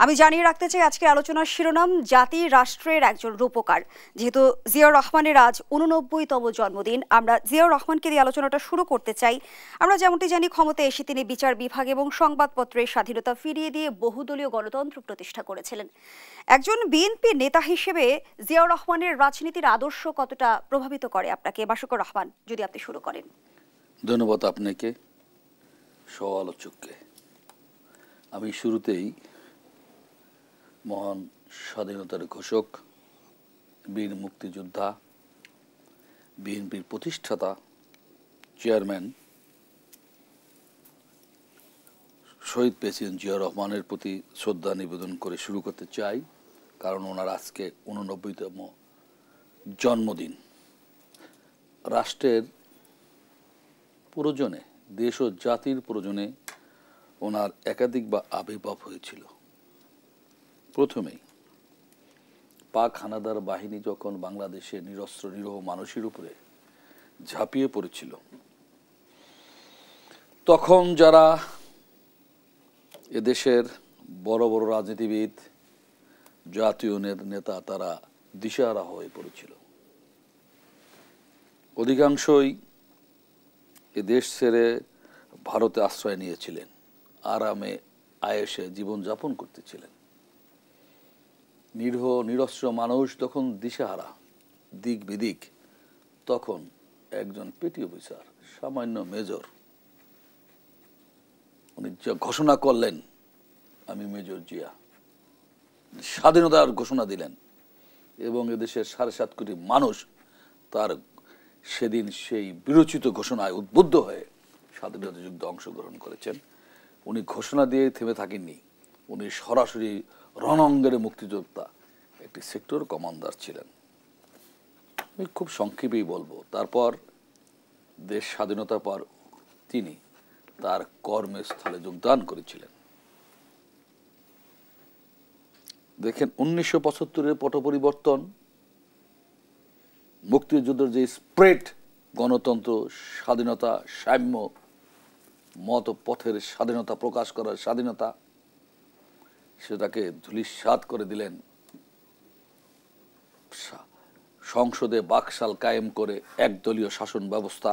আমি জানিয়ে রাখতে চাই আজকে আলোচনার শিরোনাম জাতি রাষ্ট্রের একজন রূপকার। যেহেতু জিয়াউর রহমানের আজ 89তম জন্মদিন, আমরা জিয়াউর রহমানকে দিয়ে আলোচনাটা শুরু করতে চাই। আমরা যেমনটি জানি, ক্ষমতায় এসে তিনি বিচার বিভাগ এবং সংবাদপত্রের স্বাধীনতা ফিরিয়ে দিয়ে বহুদলীয় গণতন্ত্র প্রতিষ্ঠা করেছিলেন। একজন বিএনপি নেতা হিসেবে জিয়াউর রহমানের রাজনীতির আদর্শ কতটা প্রভাবিত করে আপনাকে? বাসুকুর রহমান, যদি আপনি শুরু করেন। ধন্যবাদ আপনাকে, সহ আলোচককে। আমি শুরুতেই মহান স্বাধীনতার ঘোষক, বীর মুক্তিযোদ্ধা, বিএনপির প্রতিষ্ঠাতা, চেয়ারম্যান শহীদ প্রেসিডেন্ট জিয়াউর রহমানের প্রতি শ্রদ্ধা নিবেদন করে শুরু করতে চাই, কারণ ওনার আজকে 89তম জন্মদিন। রাষ্ট্রের প্রয়োজনে, দেশ ও জাতির প্রয়োজনে ওনার একাধিকবার আবির্ভাব হয়েছিল। প্রথমেই পাক হানাদার বাহিনী যখন বাংলাদেশে নিরস্ত্র নিরীহ মানুষের উপরে ঝাঁপিয়ে পড়েছিল, তখন যারা এদেশের বড় বড় রাজনীতিবিদ, জাতীয় নেতা, তারা দিশেহারা হয়ে পড়েছিল। অধিকাংশই এ দেশ ছেড়ে ভারতে আশ্রয় নিয়েছিলেন, আরামে আয়েশে জীবনযাপন করতেছিলেন। নিরীহ নিরস্ত্র মানুষ তখন দিশেহারা, দিক বিদিক, তখন একজন পেটি অফিসার, সামান্য মেজর, উনি যা ঘোষণা করলেন, আমি মেজর জিয়া, স্বাধীনতার ঘোষণা দিলেন, এবং এদেশের 7.5 কোটি মানুষ তার সেদিন সেই বিরচিত ঘোষণায় উদ্বুদ্ধ হয়ে স্বাধীনতা যুদ্ধে অংশগ্রহণ করেছেন। উনি ঘোষণা দিয়ে থেমে থাকেননি, উনি সরাসরি রণাঙ্গনে মুক্তিযোদ্ধা, একটি সেক্টর কমান্ডার ছিলেন। আমি খুব সংক্ষেপেই বলবো। তারপর দেশ স্বাধীনতার পর তিনি তার কর্মস্থলে যোগদান করেছিলেন। দেখেন, 1975-এর পট পরিবর্তন, মুক্তিযুদ্ধের যে স্প্রেড, গণতন্ত্র, স্বাধীনতা, সাম্য, মত পথের স্বাধীনতা, প্রকাশ করার স্বাধীনতা, সেটাকে ধূলিসাৎ করে দিলেন। সংসদে বাকশাল কায়েম করে একদলীয় শাসন ব্যবস্থা,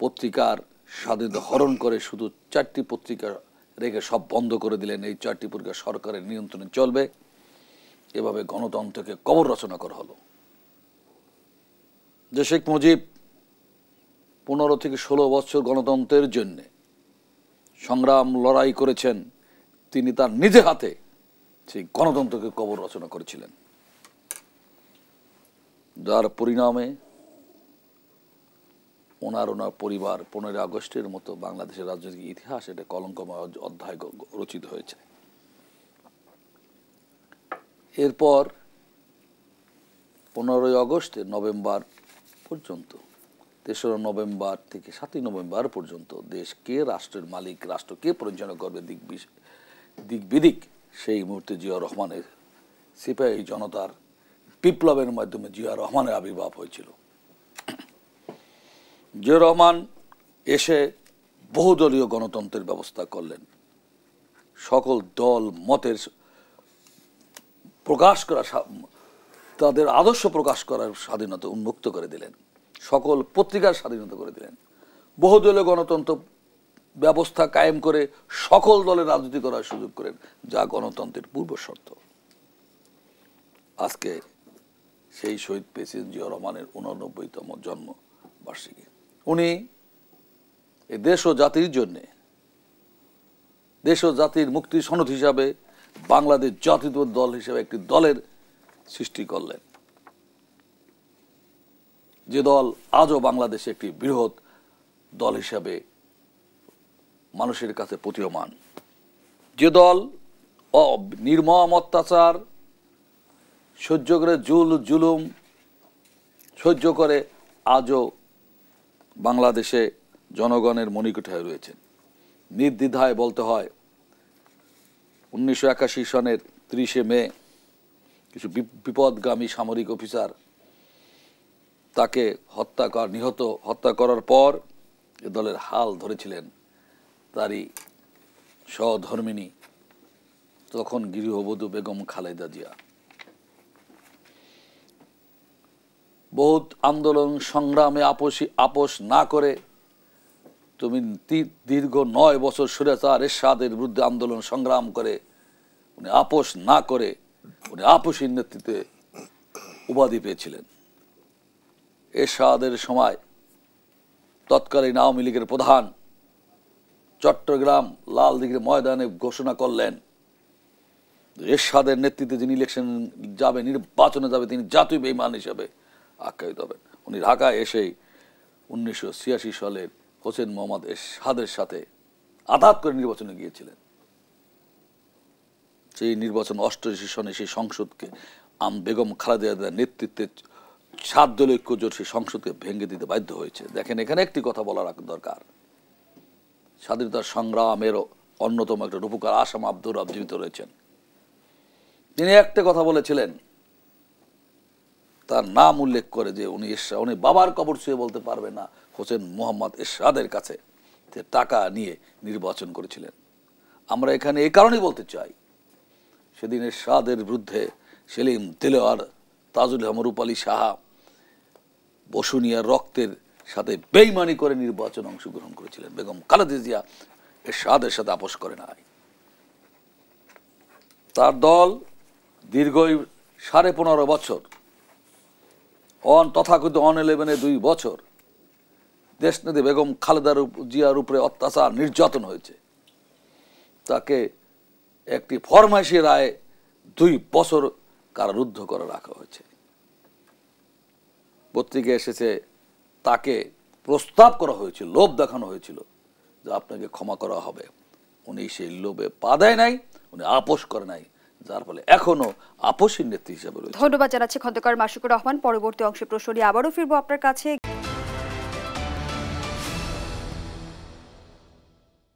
পত্রিকার স্বাধীনতা হরণ করে শুধু 4টি পত্রিকা রেখে সব বন্ধ করে দিলেন। এই 4টি পত্রিকা সরকারের নিয়ন্ত্রণে চলবে। এভাবে গণতন্ত্রকে কবর রচনা করা হলো। যে শেখ মুজিব 15 থেকে 16 বছর গণতন্ত্রের জন্য সংগ্রাম লড়াই করেছেন, তিনি তার নিজে হাতে সেই গণতন্ত্রকে কবর রচনা করেছিলেন, যার পরিণামে ওনার পরিবার 15 আগস্টের মতো বাংলাদেশের রাজনৈতিক ইতিহাস, এটা কলঙ্কময় অধ্যায় রচিত হয়েছে। এরপর 15 আগস্ট নভেম্বর পর্যন্ত, 3রা নভেম্বর থেকে 7ই নভেম্বর পর্যন্ত দেশ কে রাষ্ট্রের মালিক, রাষ্ট্র কে পরিচালনা করবে, দিক বিদিক, সেই মুহূর্তে জিয়াউর রহমানের সিপাহী জনতার বিপ্লবের মাধ্যমে জিয়াউর রহমানের আবির্ভাব হয়েছিল। জিয়াউর রহমান এসে বহুদলীয় গণতন্ত্রের ব্যবস্থা করলেন। সকল দল মতের প্রকাশ করা, তাদের আদর্শ প্রকাশ করার স্বাধীনতা উন্মুক্ত করে দিলেন। সকল পত্রিকার স্বাধীনতা করে দিলেন। বহুদলীয় গণতন্ত্র ব্যবস্থা কায়েম করে সকল দলের রাজনীতি করার সুযোগ করেন, যা গণতন্ত্রের পূর্ব শর্ত। আজকে সেই শহীদ প্রেসিডেন্ট জিয়াউর রহমানের 89তম জন্মবার্ষিকী। উনি এই দেশ ও জাতির জন্য, দেশ ও জাতির মুক্তির সনদ হিসাবে বাংলাদেশ জাতীয়তাবাদী দল হিসেবে একটি দলের সৃষ্টি করলেন, যে দল আজও বাংলাদেশে একটি বৃহৎ দল হিসাবে মানুষের কাছে প্রতীয়মান। যে দল নির্মম অত্যাচার সহ্য করে, জুলুম সহ্য করে আজও বাংলাদেশে জনগণের মণিকূট হয়ে রয়েছেন। নির্দ্বিধায় বলতে হয়, 1981 সনের 30 মে কিছু বিপদগামী সামরিক অফিসার তাকে হত্যা করার পর এ দলের হাল ধরেছিলেন তারই সহধর্মিনী তখন গৃহবধূ বেগম খালেদা জিয়া। বহুত আন্দোলন সংগ্রামে আপোষ না করে তুমি দীর্ঘ 9 বছর স্বৈরাচার এরশাদের বিরুদ্ধে আন্দোলন সংগ্রাম করে উনি আপোষ না করে উনি আপসীর নেতৃত্বে উপাধি পেয়েছিলেন। এরশাদের সময় তৎকালীন আওয়ামী লীগের প্রধান চট্টগ্রাম লালদিঘির ময়দানে ঘোষণা করলেন এরশাদের নেতৃত্বে যিনি ইলেকশন যাবে, নির্বাচনে যাবে, তিনি জাতীয় বেঈমান হিসেবে আখ্যায়িত হবেন। উনি ঢাকায় এসেই 1986 সালের হোসেন মোহাম্মদ এরশাদের সাথে আঘাত করে নির্বাচনে গিয়েছিলেন। সেই নির্বাচন 88 সনে সেই সংসদকে বেগম খালেদা জিয়ার নেতৃত্বে 7 দলীয় ঐক্যজোট সেই সংসদকে ভেঙে দিতে বাধ্য হয়েছে। দেখেন, এখানে একটি কথা বলা দরকার, স্বাধীনতা সংগ্রামের অন্যতম একটা রূপকার আসাম আব্দুর রব জীবিত রয়েছেন। তিনি একটা কথা বলেছিলেন, তার নাম উল্লেখ করে যে উনি বাবার কবর ছুঁয়ে বলতে পারবে না হোসেন মোহাম্মদ এরশাদের কাছে যে টাকা নিয়ে নির্বাচন করেছিলেন। আমরা এখানে এই কারণেই বলতে চাই, সেদিন এরশাদের বিরুদ্ধে সেলিম দেলোয়ার, তাজুল হক, রূপালী সাহা বসুনিয়ার রক্তের সাথে বেইমানি করে নির্বাচনে অংশগ্রহণ করেছিলেন। বেগম খালেদা জিয়া এরশাদের সাথে আপোষ করে নাই। তার দল দীর্ঘ 15.5 বছর তথাকথিত 11 2 বছর দেশনেত্রী বেগম খালেদা জিয়ার উপরে অত্যাচার নির্যাতন হয়েছে। তাকে একটি ফরমাইশি রায়ে 2 বছর কারারুদ্ধ করে রাখা হয়েছে। পত্রিকায় এসেছে তাকে প্রস্তাব করা হয়েছিল, লোভ দেখানো হয়েছিল যে আপনাকে ক্ষমা করা হবে। উনি সেই লোভে পা দেয় নাই, উনি আপোষ করে নাই, যার ফলে এখনো আপসীর নেত্রী হিসেবে রয়েছে। ধন্যবাদ জানাচ্ছি খন্দকার মাশরুকুর রহমান। পরবর্তী অংশে প্রশ্ন নিয়ে আবারও ফিরবো আপনার কাছে।